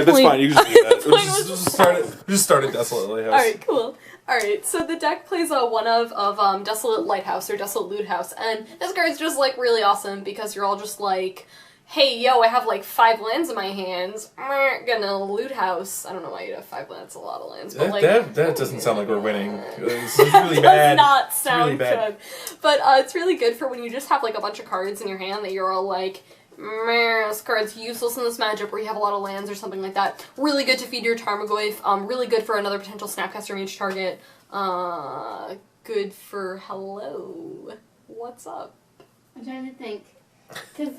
Alright, that's fine. You can just do that. Point was Just start at Desolate Lighthouse. Alright, cool. Alright, so the deck plays one of Desolate Lighthouse or Desolate Loot House, and this card's just like really awesome because you're all just like, hey yo, I have like 5 lands in my hands, gonna loot house. I don't know why you'd have 5 lands, a lot of lands, but like... That doesn't sound like we're winning. It's really bad. Does not sound really bad. good. But it's really good for when you just have like a bunch of cards in your hand that you're all like, this card's useless in this matchup where you have a lot of lands or something like that. Really good to feed your Tarmogoyf. Really good for another potential Snapcaster Mage target. Good for hello. What's up? I'm trying to think. Because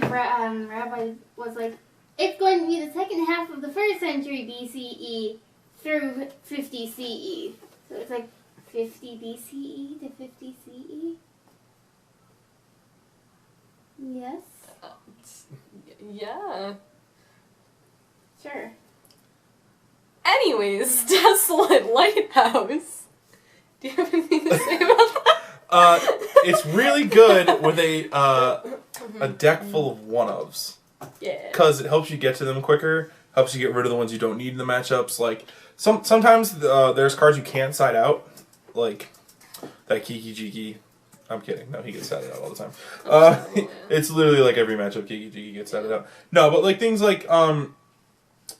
Rabbi was like, it's going to be the second half of the 1st century BCE through 50 CE. So it's like 50 BCE to 50 CE? Yes? Yeah. Sure. Anyways, Desolate Lighthouse. Do you have anything to say about that? It's really good with a deck full of one-ofs. Yeah. Because it helps you get to them quicker, helps you get rid of the ones you don't need in the matchups. Like, sometimes there's cards you can't side out, like that Kiki-Jiki. I'm kidding. No, he gets sided out all the time. It's literally like every matchup Kiki-Jiki gets sided out. No, but like things like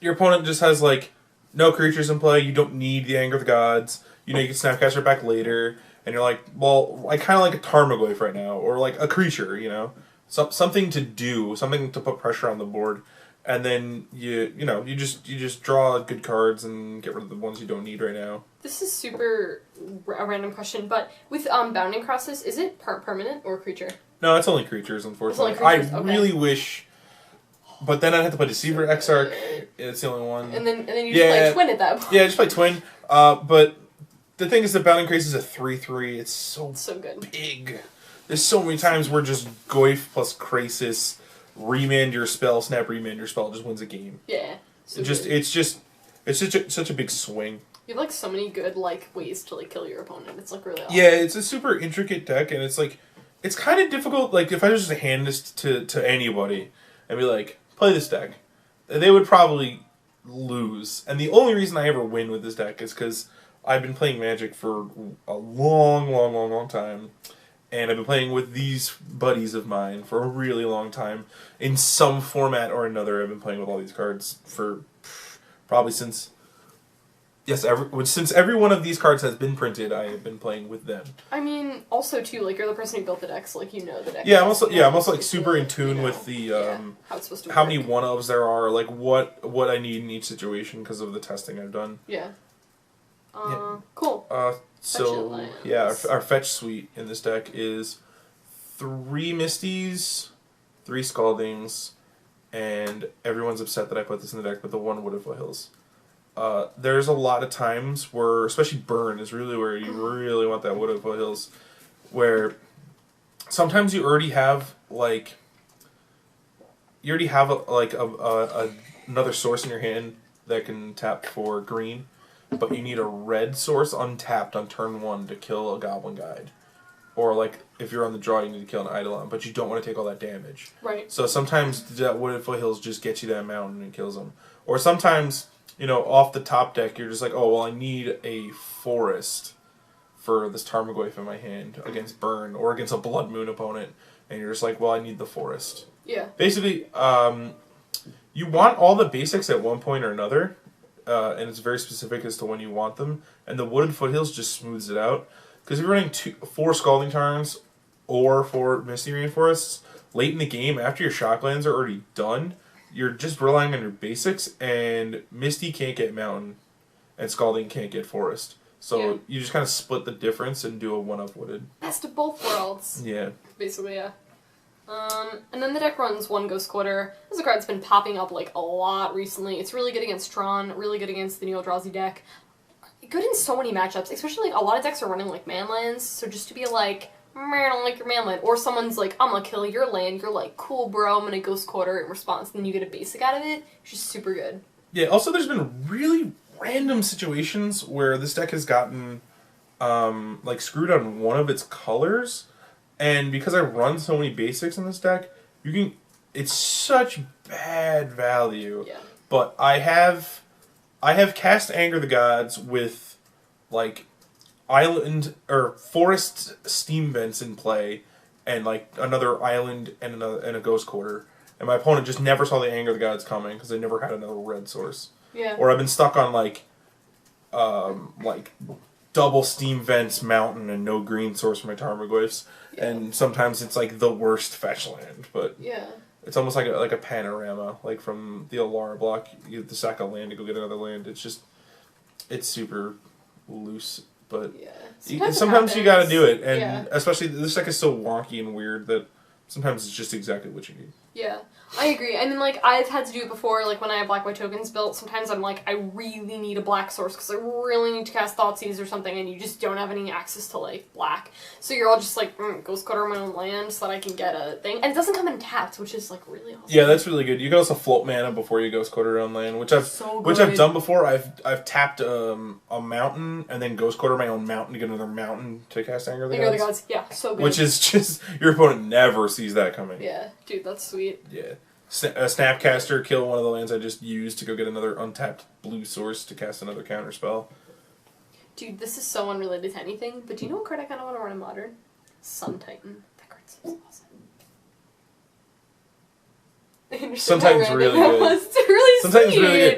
your opponent just has like no creatures in play. You don't need the Anger of the Gods. You know, you can Snapcaster back later, and you're like, well, I kind of like a Tarmogoyf right now, or like a creature, you know, something to do, something to put pressure on the board, and then you just draw good cards and get rid of the ones you don't need right now. This is super a random question, but with Bounding Krasis, is it permanent or creature? No, it's only creatures, unfortunately. It's only creatures? I Okay. really wish, but then I'd have to play Deceiver Exarch. It's the only one. And then you just play Twin at that point. Yeah, just play Twin. But the thing is that Bounding Krasis is a 3/3. It's so good. Big. There's so many times where just Goyf plus Krasis, remand your spell, snap remand your spell, just wins a game. Yeah. It's such a big swing. You have like so many good like ways to like kill your opponent. It's like really awesome. Yeah, it's a super intricate deck, and it's like it's kind of difficult. Like if I was just to hand this to anybody and be like, play this deck, they would probably lose. And the only reason I ever win with this deck is because I've been playing Magic for a long time. And I've been playing with these buddies of mine for a really long time. In some format or another, I've been playing with all these cards for probably since... Yes, since every one of these cards has been printed, I have been playing with them. I mean, also too, like you're the person who built the deck, so like you know the deck. Yeah, I'm also like super in tune with the how it's supposed to work. how many one-ofs there are, like what I need in each situation because of the testing I've done. Yeah. Yeah. Cool. So yeah, our fetch suite in this deck is 3 Misties, 3 Scaldings, and everyone's upset that I put this in the deck, but the 1 Wooded Foothills. There's a lot of times where, especially Burn is really where you really want that Wooded Foothills, where sometimes you already have like another source in your hand that can tap for green, but you need a red source untapped on turn 1 to kill a Goblin Guide. Or, like, if you're on the draw, you need to kill an Eidolon, but you don't want to take all that damage. Right. So sometimes that Wooded Foothills just gets you that mountain and kills them. Or sometimes, you know, off the top deck, you're just like, oh, well, I need a forest for this Tarmogoyf in my hand against Burn, or against a Blood Moon opponent. And you're just like, well, I need the forest. Yeah. Basically, you want all the basics at one point or another, and it's very specific as to when you want them. And the Wooded Foothills just smooths it out. Because if you're running 4 Scalding Tarns or 4 Misty Rainforests, late in the game, after your Shocklands are already done, you're just relying on your basics, and Misty can't get Mountain, and Scalding can't get Forest. So you just kind of split the difference and do a 1-up Wooded. Best of both worlds. Yeah. Basically, yeah. And then the deck runs 1 Ghost Quarter. This is a card that's been popping up like a lot recently. It's really good against Tron, really good against the Neo-Eldrazi deck. Good in so many matchups, especially like a lot of decks are running like manlands, so just to be like, I don't like your manland, or someone's like, I'm gonna kill your land, you're like, cool bro, I'm gonna Ghost Quarter in response, and then you get a basic out of it, it's just super good. Yeah, also there's been really random situations where this deck has gotten like screwed on one of its colors, and because I run so many basics in this deck, it's such bad value. Yeah. but I have cast Anger the Gods with like island or forest steam vents in play, and like another island and a ghost quarter, and my opponent just never saw the Anger of the Gods coming because they never had another red source. Yeah. Or I've been stuck on like double steam vents mountain and no green source for my Tarmogoyfs, and sometimes it's like the worst fetch land, but yeah. It's almost like a panorama, like from the Alara block. You have to sack a land to go get another land. It's super loose, but sometimes you gotta do it, and especially this deck is so wonky and weird that sometimes it's just exactly what you need. Yeah, I agree. I mean, like, I've had to do it before, like, when I have black-white tokens built, sometimes I'm like, I really need a black source, because I really need to cast Thoughtseize or something, and you just don't have any access to, like, black. So you're all just like, Ghost Cutter my own land so that I can get a thing. And it doesn't come in tapped, which is, like, really awesome. Yeah, that's really good. You can also float mana before you Ghost Cutter your own land, which I've done before. I've tapped a mountain, and then Ghost Cutter my own mountain to get another mountain to cast Anger of the Gods. Yeah, so good. Which is just, your opponent never sees that coming. Yeah, dude, that's sweet. Yeah. A Snapcaster, kill one of the lands I just used to go get another untapped blue source to cast another counter spell. Dude, this is so unrelated to anything, but do you know what card I kind of want to run in Modern? Sun Titan. That card's so awesome. Sun Titan's really good. It's really Sun Titan's really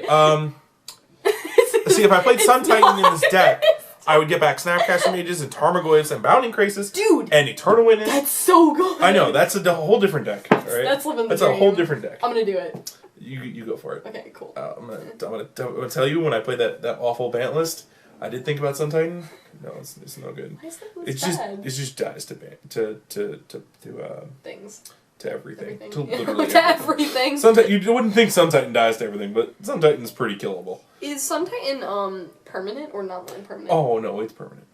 good. See, if I played Sun Titan in this deck, I would get back Snapcaster Mages and Tarmogoyfs and Bounding Krasis. Dude! And Eternal Witness. That's so good! I know, that's a whole different deck. Right? That's living the That's dream. a whole different deck. I'm gonna do it. You go for it. Okay, cool. I'm gonna tell you, when I played that awful Bant list, I did think about Sun Titan. No, it's no good. It just dies to things. To everything. To literally everything. You wouldn't think Sun Titan dies to everything, but Sun Titan's pretty killable. Is Sun Titan permanent or non-permanent? Oh no, it's permanent.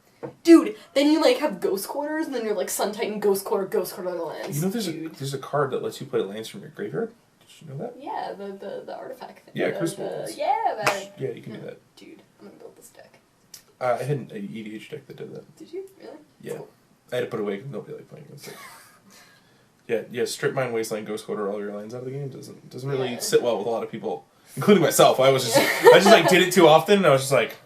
Dude, then you like have Ghost Quarters, and then you're like Sun Titan, Ghost Quarter other lands. You know, there's a card that lets you play lands from your graveyard. Did you know that? Yeah, the artifact thing. Yeah, Crucible. Yeah, that. Yeah, you can do that. Dude, I'm gonna build this deck. I had an EDH deck that did that. Did you really? Yeah, cool. I had to put it away because nobody liked playing against it. Yeah. Strip Mine, Wasteland, Ghost Quarter, all your lands out of the game doesn't really sit well with a lot of people, including myself. I just like did it too often, and I was just like,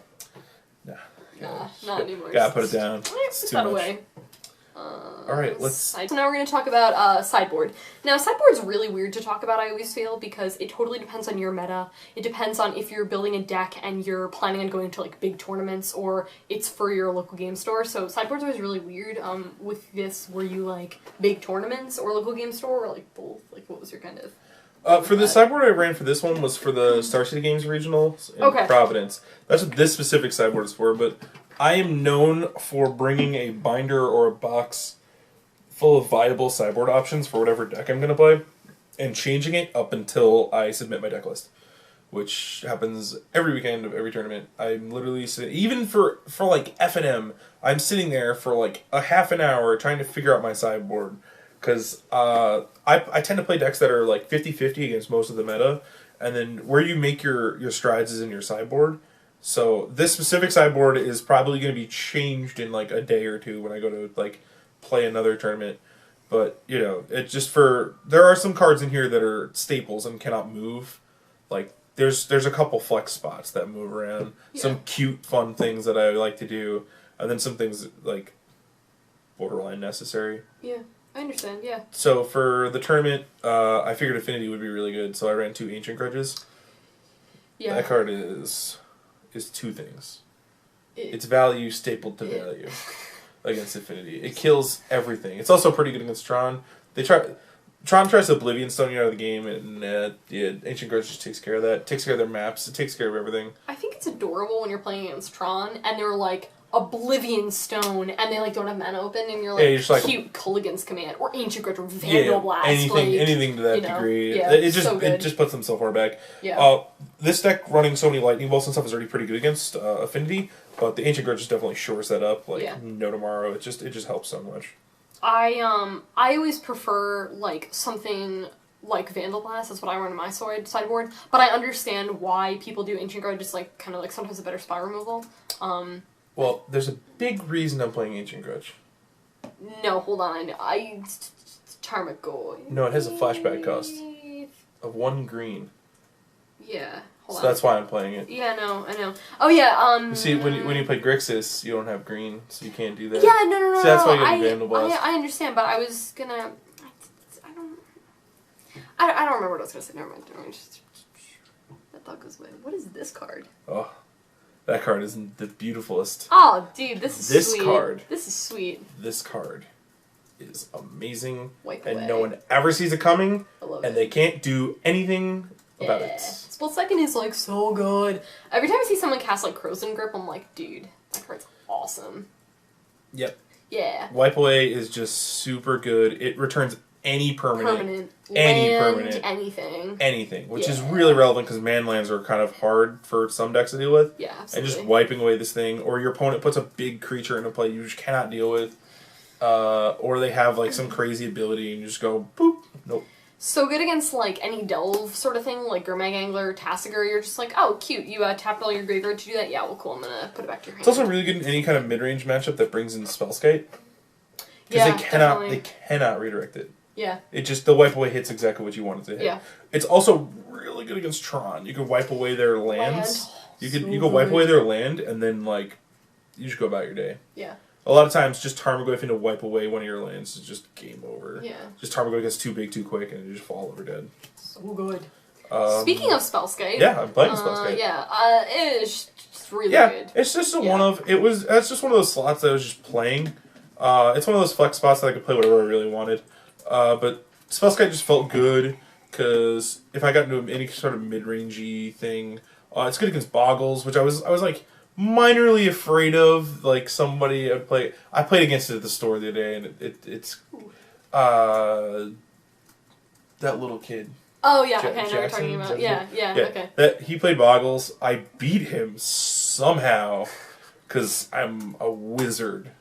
nah, not anymore. Gotta put it down. Let's put that away. Alright, let's... So now we're going to talk about Sideboard. Now, Sideboard's really weird to talk about, I always feel, because it totally depends on your meta. It depends on if you're building a deck and you're planning on going to, like, big tournaments, or it's for your local game store. So Sideboard's always really weird. With this, were you, like, big tournaments or local game store, or, like, both? Like, what was your kind of... for the sideboard I ran for this one was for the Star City Games Regionals in Providence. That's what this specific sideboard is for, but I am known for bringing a binder or a box full of viable sideboard options for whatever deck I'm going to play, and changing it up until I submit my deck list, which happens every weekend of every tournament. I'm literally sitting, even for like F&M, I'm sitting there for like a half an hour trying to figure out my sideboard, because I tend to play decks that are like 50-50 against most of the meta, and then where you make your strides is in your sideboard. So this specific sideboard is probably going to be changed in like a day or two when I go to like play another tournament. But, you know, it's just there are some cards in here that are staples and cannot move. Like, there's a couple flex spots that move around. Yeah. Some cute, fun things that I like to do. And then some things, like, borderline necessary. Yeah, I understand, yeah. So for the tournament, I figured Affinity would be really good, so I ran 2 Ancient Grudges. Yeah. That card is two things. It's value stapled to value. Against Affinity. It kills everything. It's also pretty good against Tron. Tron tries to Oblivion Stone you out of the game, and Ancient Grudge just takes care of that. Takes care of their maps. It takes care of everything. I think it's adorable when you're playing against Tron, and they're like, Oblivion Stone, and they like don't have mana open, and you're like, cute Culligan's Command, or Ancient Grudge, or Vandal Blast. Anything to that degree. Yeah, it just puts them so far back. Yeah. This deck running so many Lightning Bolts and stuff is already pretty good against Affinity, but the Ancient Grudge just definitely shores that up like no tomorrow. It just helps so much. I always prefer like something like Vandal Blast. That's what I run in my sideboard. But I understand why people do Ancient Grudge. Just like kind of like sometimes a better spell removal. Well, there's a big reason I'm playing Ancient Grudge. No, hold on. Tarmogoyf. No, it has a flashback cost of 1 green. Yeah. Hold So on. that's why I'm playing it. Yeah, I know. Oh yeah. You see, when you play Grixis, you don't have green, so you can't do that. Yeah, no. See, that's why you get Vandal Blast. I understand, but I was gonna. I don't remember what I was gonna say. Never mind. That thought goes away. What is this card? Oh, that card is the beautifulest. Oh, dude, this is This sweet. card. This is sweet. This card is amazing, Wipe and away. no one ever sees it coming, I love and it. they can't do anything about Yeah. it. Split Second is like so good. Every time I see someone cast like Frozen Grip, I'm like, dude, that card's awesome. Yep. Yeah. Wipe Away is just super good. It returns any permanent. Any land, permanent. anything, which is Yeah. really relevant because man lands are kind of hard for some decks to deal with. Yeah, And absolutely. just wiping away this thing, or your opponent puts a big creature into play you just cannot deal with, or they have like some crazy ability and you just go boop, nope. So good against like any delve sort of thing, like Gurmag Angler, Tassiger. You're just like, oh, cute. You tapped all your graveyard to do that. Yeah, well, cool. I'm gonna put it back to your hand. It's also really good in any kind of mid range matchup that brings in Spellskite because Yeah, they cannot redirect it. Yeah. It just, the wipe away hits exactly what you want it to hit. Yeah. It's also really good against Tron. You can wipe away their lands. You So could wipe good. away their land and then like you just go about your day. Yeah. A lot of times just Tarmogoyf to wipe away one of your lands is just game over. Yeah. Just Tarmogoyf gets too big too quick and you just fall over dead. So good. Speaking of Spellskite. Yeah, I'm playing Spellskite. Yeah. It's just really Yeah, good. it's just Yeah. it's just one of those slots that I was just playing. It's one of those flex spots that I could play whatever I really wanted. But Spellskite just felt good because if I got into any sort of mid-rangey thing, it's good against Boggles, which I was like minorly afraid of. Like somebody I played against it at the store the other day, and it's that little kid. Oh yeah, okay, I know what you're Jackson, talking about. Jackson? Yeah, okay. That he played Boggles. I beat him somehow because I'm a wizard.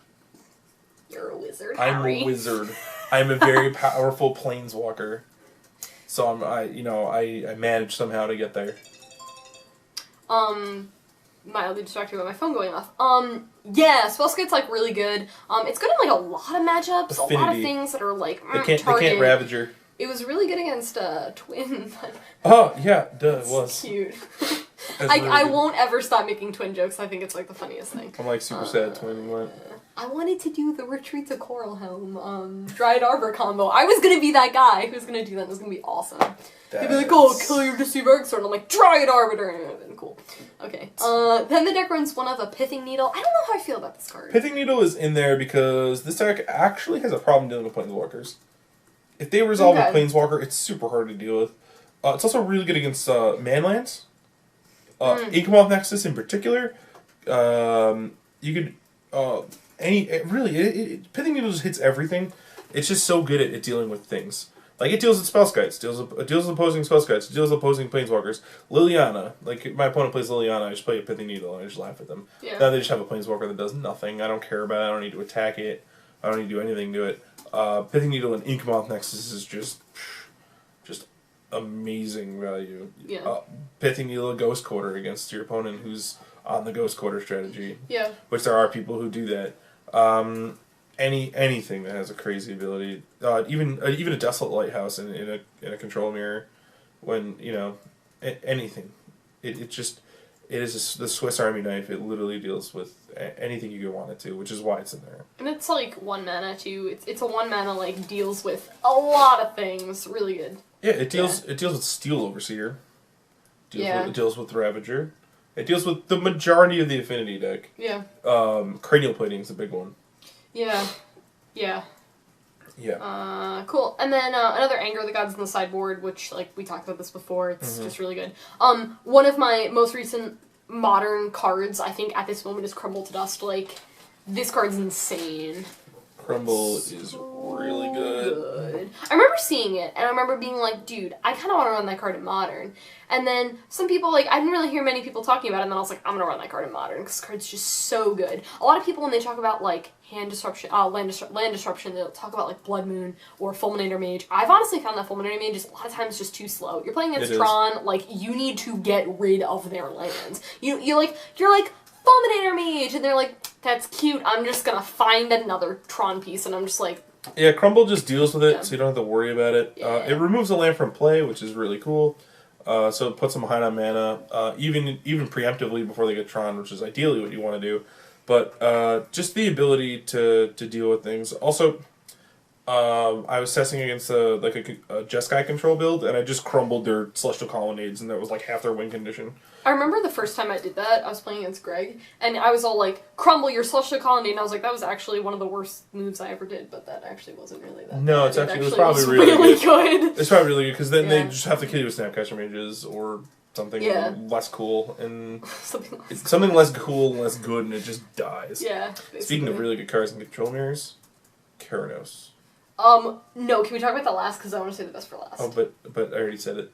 You're a wizard, I'm Harry. a wizard. I'm a very powerful planeswalker. So I managed somehow to get there. Mildly distracted by my phone going off. Yeah, Spellskite's like really good. It's good in like a lot of matchups, a lot of Affinity. things that are like They target. can't Ravager. It was really good against Twin. Oh yeah, duh, it was. Cute. That's I really I good. won't ever stop making Twin jokes. I think it's like the funniest thing. I'm like super sad Twin went. I wanted to do the Retreat to Coral Helm, Dryad Arbor combo. I was gonna be that guy who's gonna do that. It was gonna be awesome. He'd be like, oh, kill your Deceiver Sword. And I'm like, Dryad Arbiter. And it would have been cool. Okay. Then the deck runs one of a Pithing Needle. I don't know how I feel about this card. Pithing Needle is in there because this deck actually has a problem dealing with Planeswalkers. If they resolve a Okay. Planeswalker, it's super hard to deal with. It's also really good against manlands. Inkmoth Nexus in particular. You could Pithing Needle just hits everything. It's just so good at dealing with things. Like it deals with Spellskites, it deals with opposing Spellskites, it deals with opposing Planeswalkers. Liliana, like my opponent plays Liliana, I just play a Pithing Needle and I just laugh at them. Yeah. Now they just have a Planeswalker that does nothing. I don't care about it. I don't need to attack it. I don't need to do anything to it. Pithing Needle and Inkmoth Nexus is just amazing value. Yeah. Pithing Needle a Ghost Quarter against your opponent who's on the Ghost Quarter strategy. Yeah. Which there are people who do that. Anything that has a crazy ability, even a Desolate Lighthouse in a control mirror, when anything, it is the Swiss Army knife. It literally deals with anything you could want it to, which is why it's in there. And it's like 1 mana too. It's a 1 mana like deals with a lot of things. Really good. Yeah, it deals with Steel Overseer. It deals with Ravager. It deals with the majority of the Affinity deck. Yeah. Cranial Plating is a big one. Yeah. Yeah. Yeah. Cool. And then another Anger of the Gods in the sideboard, which like we talked about this before. It's just really good. One of my most recent modern cards, I think at this moment, is Crumble to Dust. Like this card's insane. Crumble is really good. I remember seeing it, and I remember being like, dude, I kind of want to run that card in Modern. And then some people, like, I didn't really hear many people talking about it, and then I was like, I'm going to run that card in Modern, because the card's just so good. A lot of people, when they talk about, like, land disruption, they'll talk about, like, Blood Moon or Fulminator Mage. I've honestly found that Fulminator Mage is a lot of times just too slow. You're playing against Tron, like, you need to get rid of their lands. You're like, Fulminator Mage, and they're like, that's cute, I'm just gonna find another Tron piece, and I'm just like... Yeah, Crumble just deals with it, so you don't have to worry about it. Yeah. It removes a land from play, which is really cool. So it puts them behind on mana, even preemptively before they get Tron, which is ideally what you want to do. But just the ability to deal with things. Also, I was testing against a Jeskai control build, and I just crumbled their Celestial Colonnades, and that was like half their win condition. I remember the first time I did that, I was playing against Greg, and I was all like, crumble your Celestial Colonnade, and I was like, that was actually one of the worst moves I ever did, but that actually wasn't really that No, bad. it was probably really good. It's probably really good, because then Yeah. they just have to kill you with Snapcaster Mages, or something less cool, and something less cool and less good, and it just dies. Yeah, basically. Speaking of really good cards and control mirrors, Keranos. No, can we talk about that last, because I want to say the best for last. Oh, but I already said it.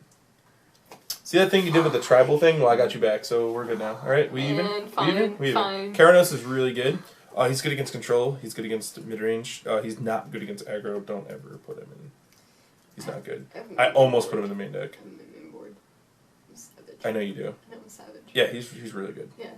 See that thing you did with the tribal thing? Well, I got you back, so we're good now. Alright, we even? Fine, We even? fine. Keranos is really good. He's good against control. He's good against mid-range. He's not good against aggro. Don't ever put him in. He's not good. I almost put him in the main deck. I know you do. I know I'm savage. Yeah, he's really good. Yeah.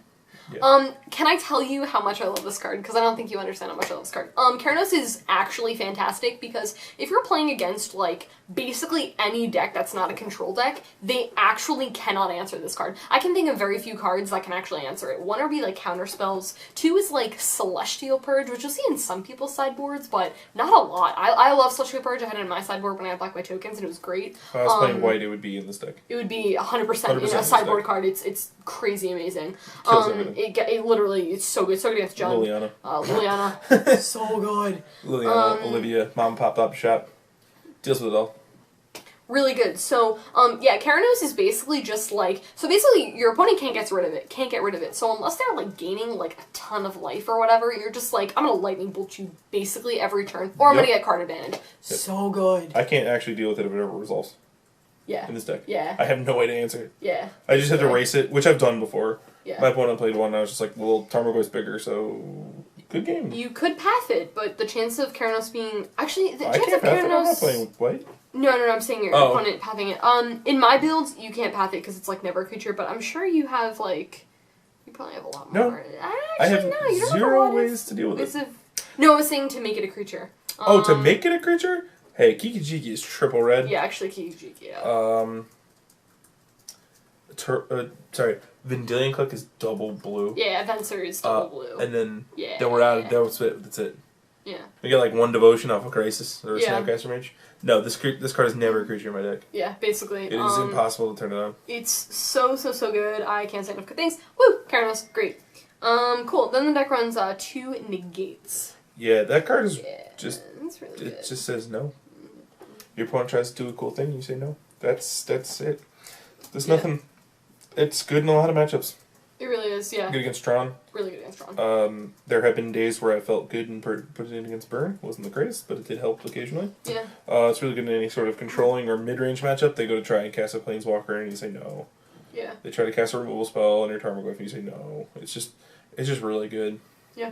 Yeah. Can I tell you how much I love this card? Because I don't think you understand how much I love this card. Keranos is actually fantastic because if you're playing against, like, basically any deck that's not a control deck, they actually cannot answer this card. I can think of very few cards that can actually answer it. One would be, like, counter spells. Two is, like, Celestial Purge, which you'll see in some people's sideboards, but not a lot. I love Celestial Purge. I had it in my sideboard when I had Black White tokens, and it was great. If I was playing white, it would be in this deck. It would be 100% in a sideboard card. It's crazy amazing. Kills everything. It literally, it's so good. So good against John. Liliana. Liliana. So good. Liliana, Olivia, mom popped up shop. Deals with it all. Really good. So, yeah, Keranos is basically just like, so basically your opponent can't get rid of it. So unless they're like gaining like a ton of life or whatever, you're just like, I'm gonna lightning bolt you basically every turn, or I'm gonna get card advantage. So good. I can't actually deal with it if it ever resolves. Yeah. In this deck. Yeah. I have no way to answer it. Yeah. I just have to race it, which I've done before. Yeah. My opponent played one, and I was just like, well, Tarmogoyf's bigger, so good game. You could path it, but the chance of Keranos being... Actually, the I chance can't of path it. I'm not Keranos... playing with white. No, I'm saying your opponent pathing it. In my builds, you can't path it because it's like never a creature, but I'm sure you have like... You probably have a lot more. No. I have zero ways to deal with it. No, I was saying to make it a creature. To make it a creature? Hey, Kiki-Jiki is triple red. Yeah, actually Kiki-Jiki, yeah. Sorry, Vendilion Clique is double blue. Yeah, Venser is double blue. And then we're out of that's it. Yeah. We get like one devotion off of Krasis or Yeah. Snapcaster Mage. No, this card is never a creature in my deck. Yeah, basically. It is impossible to turn it on. It's so good. I can't say enough good things. Woo! Keranos, great. Cool. Then the deck runs 2 negates. Yeah, that card is that's really good. It just says no. Your opponent tries to do a cool thing, you say no. That's it. There's nothing. It's good in a lot of matchups. It really is, yeah. Good against Tron. Really good against Tron. There have been days where I felt good and putting it against Burn. Wasn't the greatest, but it did help occasionally. Yeah. It's really good in any sort of controlling or mid-range matchup. They go to try and cast a Planeswalker and you say no. Yeah. They try to cast a removal spell on your Tarmogoyf and you say no. It's just really good. Yeah.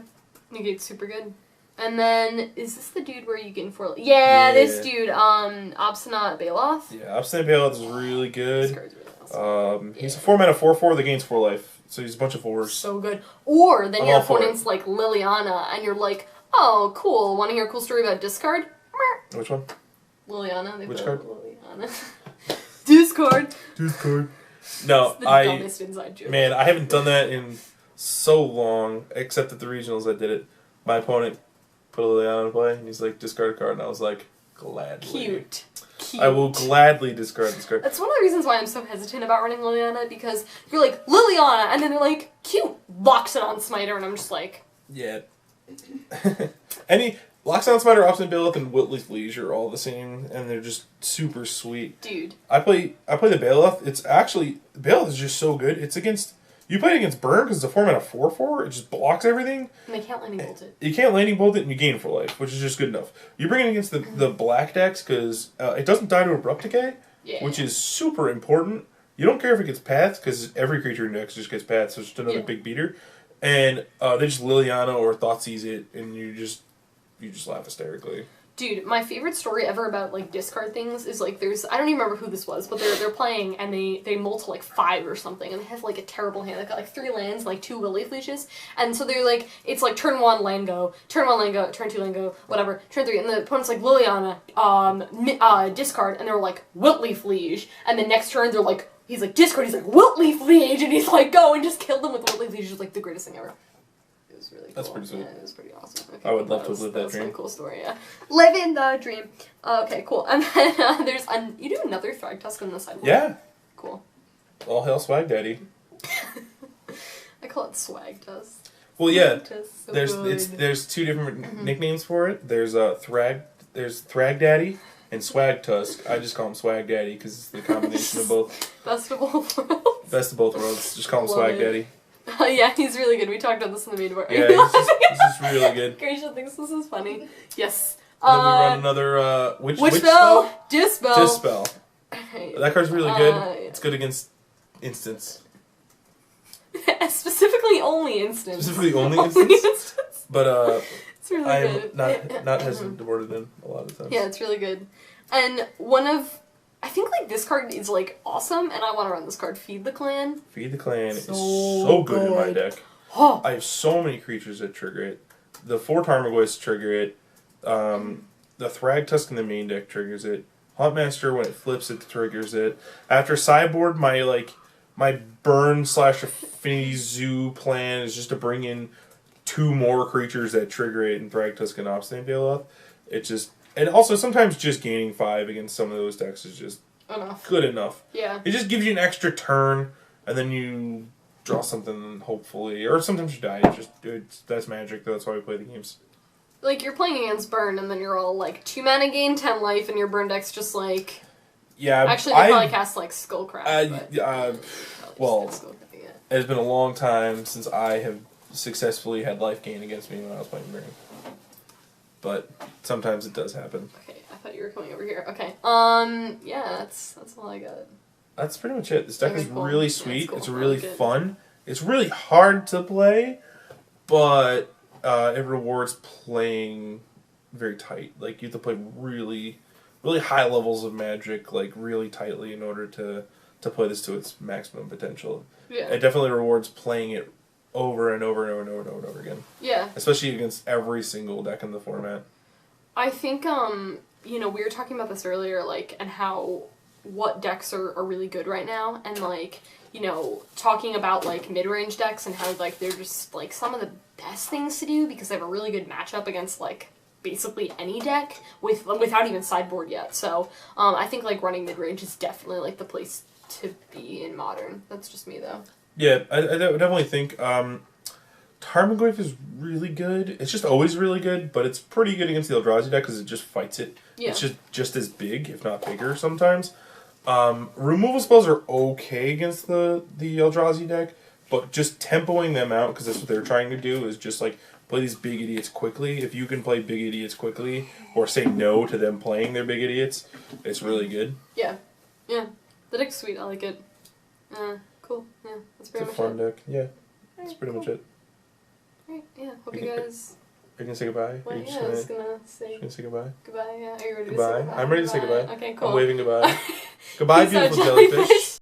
Negate's super good. And then, is this the dude where you can Yeah, this dude, Obstinate Baloth. Yeah, Obstinate Baloth is really good. This card's really awesome. He's a 4-mana 4/4 that gains 4 life. So he's a bunch of 4s. So good. Or then your all for opponent's like Liliana, and you're like, oh, cool. Want to hear a cool story about discard? Which one? Liliana. They Which put card? Liliana. Discard. Discard. No, It's the dumbest inside joke. Man, I haven't done that in so long, except at the regionals I did it. My opponent put a Liliana in play, and he's like, discard a card, and I was like, gladly. Cute. I will gladly discard this card. That's one of the reasons why I'm so hesitant about running Liliana, because you're like, Liliana, and then they're like, cute, locks it on Smiter, and I'm just like... Yeah. Lockdown Smiter, Obstinate Baloth, and Whitley's Liege are all the same, and they're just super sweet. Dude. I play the Baloth. Baloth is just so good. It's against... You play it against Burn because it's a 4-mana 4/4. It just blocks everything. And they can't lightning bolt it. You can't lightning bolt it and you gain 4 life, which is just good enough. You bring it against the black decks because it doesn't die to Abrupt Decay, which is super important. You don't care if it gets paths because every creature in decks just gets paths, so it's just another big beater. And they just Liliana or Thoughtseize it, and you just laugh hysterically. Dude, my favorite story ever about, like, discard things is, like, there's... I don't even remember who this was, but they're playing, and they mull to, like, 5 or something, and they have, like, a terrible hand. They've got, like, 3 lands, like, 2 Wooded Foothills, and so they're, like, it's, like, turn 1, land go, turn 1, land go, turn 2, land go, whatever, turn 3, and the opponent's, like, Liliana, discard, and they're, like, Wooded Foothills, and the next turn they're, like, he's, like, discard, he's, like, Wooded Foothills, and he's, like, go, and just kill them with the Wooded Foothills, like, the greatest thing ever. Really cool. That's pretty sweet. Yeah, it was pretty awesome. Okay, I would love to live that dream. That's a cool story, yeah. Living the dream. Okay, cool. And then there's you do another Thragtusk on the sideboard. Yeah. Cool. All hail Swag Daddy. I call it Swag Dust. Well, yeah. So there's 2 different nicknames for it. There's Thrag Daddy and Swag Tusk. I just call him Swag Daddy because it's the combination of both. Best of both worlds. Best of both worlds. Just call him Swag Daddy. Yeah, he's really good. We talked about this in the main board. Yeah, he's just really good. Grisha thinks this is funny. Yes. Then we run another, which spell? Dispel. Dispel. That card's really good. It's good against instants. Specifically only instants. Specifically only instants? But, it's really I good. am not hesitant to board it in a lot of times. Yeah, it's really good. And I think, like, this card is, like, awesome, and I want to run this card, Feed the Clan. Feed the Clan is so good in my deck. Oh. I have so many creatures that trigger it. The 4 Tarmogoyfs trigger it. The Thragtusk in the main deck triggers it. Huntmaster, when it flips, it triggers it. After Sideboard, my burn/affinity zoo plan is just to bring in 2 more creatures that trigger it in Thragtusk and Obstinate Baloth. It just... And also, sometimes just gaining 5 against some of those decks is just good enough. Yeah. It just gives you an extra turn, and then you draw something, hopefully. Or sometimes you die. That's magic, though. That's why we play the games. Like, you're playing against Burn, and then you're all, like, 2 mana gain, 10 life, and your Burn deck's just, like... Yeah, actually, they probably cast, like, Skullcraft, well, it's been a long time since I have successfully had life gain against me when I was playing Burn. But sometimes it does happen. Okay, I thought you were coming over here. Okay. Yeah, that's all I got. That's pretty much it. This deck is cool. really Yeah, sweet. cool. It's really fun. It's really hard to play, but it rewards playing very tight. Like, you have to play really, really high levels of Magic, like, really tightly in order to play this to its maximum potential. Yeah. It definitely rewards playing it over and over and over and over and over again. Yeah. Especially against every single deck in the format. I think, we were talking about this earlier, like, and how what decks are really good right now, and, like, talking about, like, mid-range decks and how, like, they're just, like, some of the best things to do because they have a really good matchup against, like, basically any deck without even sideboard yet. So, I think, like, running mid-range is definitely, like, the place to be in Modern. That's just me, though. Yeah, I definitely think Tarmogoyf is really good. It's just always really good, but it's pretty good against the Eldrazi deck because it just fights it. Yeah. It's just as big, if not bigger, sometimes. Removal spells are okay against the Eldrazi deck, but just tempoing them out, because that's what they're trying to do, is just, like, play these big idiots quickly. If you can play big idiots quickly, or say no to them playing their big idiots, it's really good. Yeah. Yeah. The deck's sweet. I like it. Cool. Yeah, that's pretty much it. It's a fun deck. Yeah, that's pretty much it. Alright, yeah. Hope you guys... Are you going to say goodbye? Well, yeah, I was going to say... Just say goodbye? Goodbye, yeah. Are you ready goodbye? to say goodbye? I'm ready to say goodbye. Okay, cool. I'm waving goodbye. Goodbye, beautiful jellyfish.